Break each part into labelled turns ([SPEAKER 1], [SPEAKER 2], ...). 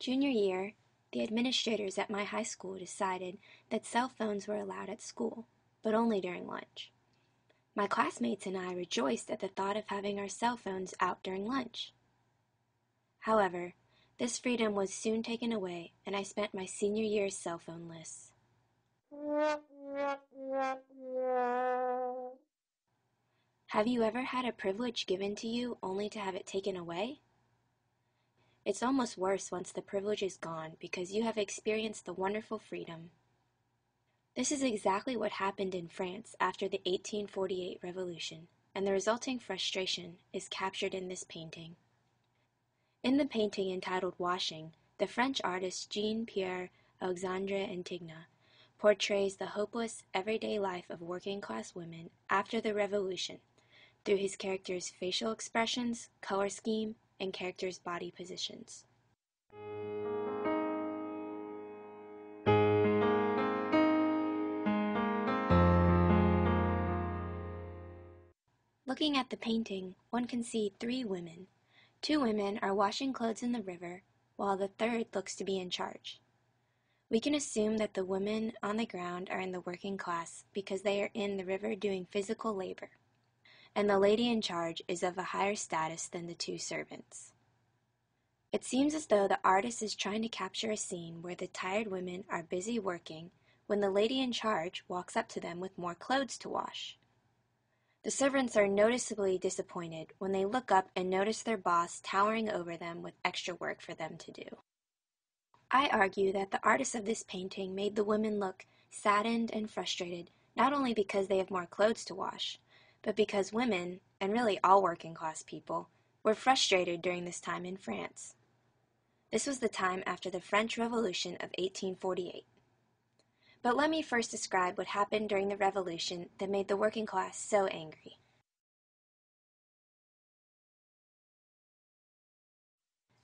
[SPEAKER 1] Junior year, the administrators at my high school decided that cell phones were allowed at school, but only during lunch. My classmates and I rejoiced at the thought of having our cell phones out during lunch. However, this freedom was soon taken away, and I spent my senior year's cell phone-less. Have you ever had a privilege given to you only to have it taken away? It's almost worse once the privilege is gone because you have experienced the wonderful freedom. This is exactly what happened in France after the 1848 revolution, and the resulting frustration is captured in this painting. In the painting entitled Washing, the French artist Jean-Pierre Alexandre Antigna portrays the hopeless, everyday life of working-class women after the revolution through his characters' facial expressions, color scheme, and characters' body positions. Looking at the painting, one can see 3 women. 2 women are washing clothes in the river, while the third looks to be in charge. We can assume that the women on the ground are in the working class because they are in the river doing physical labor, and the lady in charge is of a higher status than the 2 servants. It seems as though the artist is trying to capture a scene where the tired women are busy working when the lady in charge walks up to them with more clothes to wash. The servants are noticeably disappointed when they look up and notice their boss towering over them with extra work for them to do. I argue that the artist of this painting made the women look saddened and frustrated, not only because they have more clothes to wash, but because women, and really all working class people, were frustrated during this time in France. This was the time after the French Revolution of 1848. But let me first describe what happened during the revolution that made the working class so angry.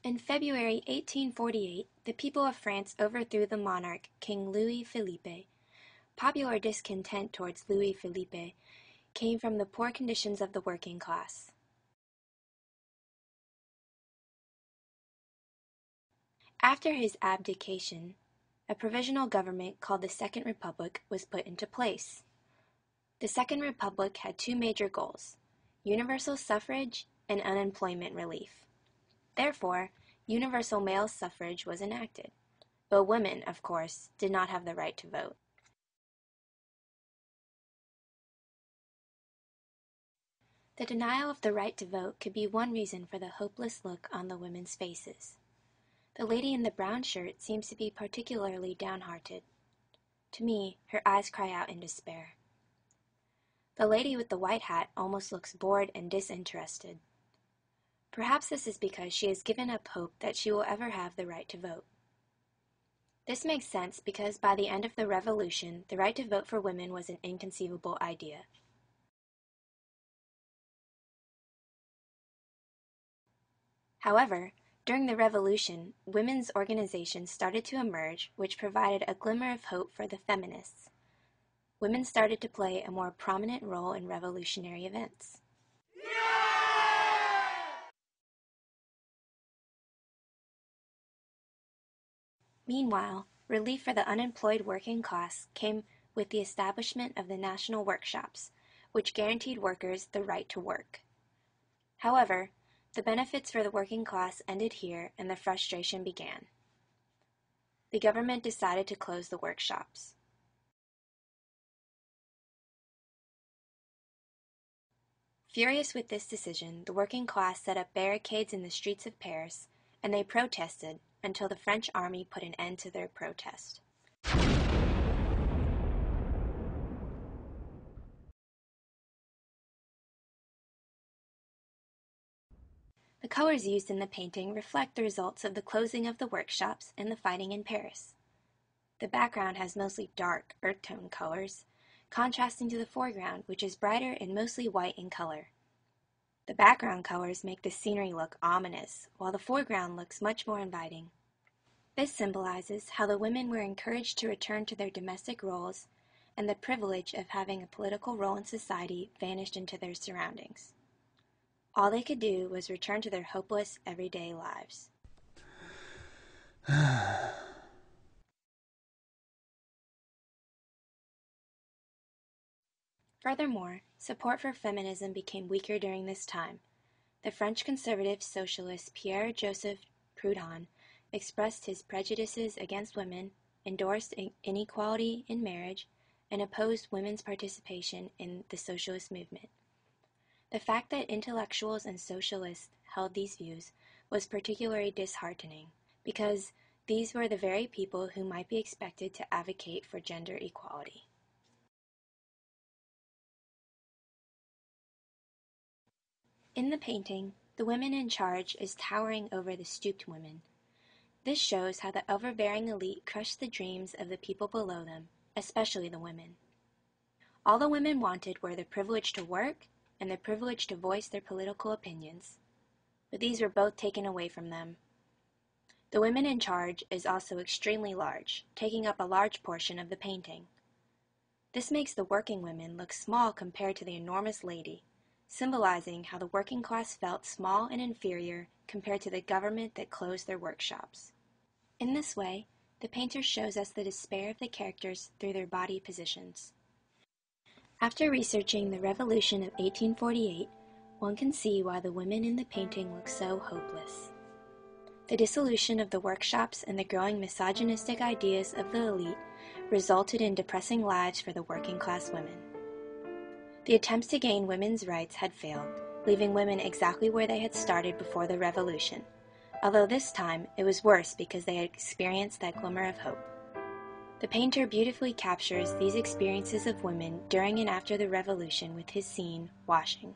[SPEAKER 1] In February 1848, the people of France overthrew the monarch, King Louis Philippe. Popular discontent towards Louis Philippe came from the poor conditions of the working class. After his abdication, a provisional government called the Second Republic was put into place. The Second Republic had 2 major goals: universal suffrage and unemployment relief. Therefore, universal male suffrage was enacted, but women, of course, did not have the right to vote. The denial of the right to vote could be one reason for the hopeless look on the women's faces. The lady in the brown shirt seems to be particularly downhearted. To me, her eyes cry out in despair. The lady with the white hat almost looks bored and disinterested. Perhaps this is because she has given up hope that she will ever have the right to vote. This makes sense because by the end of the revolution, the right to vote for women was an inconceivable idea. However, during the revolution, women's organizations started to emerge which provided a glimmer of hope for the feminists. Women started to play a more prominent role in revolutionary events. Meanwhile, relief for the unemployed working class came with the establishment of the national workshops, which guaranteed workers the right to work. However, the benefits for the working class ended here and the frustration began. The government decided to close the workshops. Furious with this decision, the working class set up barricades in the streets of Paris, and they protested until the French army put an end to their protest. The colors used in the painting reflect the results of the closing of the workshops and the fighting in Paris. The background has mostly dark, earth tone colors, contrasting to the foreground, which is brighter and mostly white in color. The background colors make the scenery look ominous, while the foreground looks much more inviting. This symbolizes how the women were encouraged to return to their domestic roles, and the privilege of having a political role in society vanished into their surroundings. All they could do was return to their hopeless, everyday lives. Furthermore, support for feminism became weaker during this time. The French conservative socialist Pierre-Joseph Proudhon expressed his prejudices against women, endorsed inequality in marriage, and opposed women's participation in the socialist movement. The fact that intellectuals and socialists held these views was particularly disheartening, because these were the very people who might be expected to advocate for gender equality. In the painting, the woman in charge is towering over the stooped women. This shows how the overbearing elite crushed the dreams of the people below them, especially the women. All the women wanted were the privilege to work and the privilege to voice their political opinions, but these were both taken away from them. The woman in charge is also extremely large, taking up a large portion of the painting. This makes the working women look small compared to the enormous lady, symbolizing how the working class felt small and inferior compared to the government that closed their workshops. In this way, the painter shows us the despair of the characters through their body positions. After researching the Revolution of 1848, one can see why the women in the painting look so hopeless. The dissolution of the workshops and the growing misogynistic ideas of the elite resulted in depressing lives for the working class women. The attempts to gain women's rights had failed, leaving women exactly where they had started before the revolution, although this time it was worse because they had experienced that glimmer of hope. The painter beautifully captures these experiences of women during and after the revolution with his scene, Washing.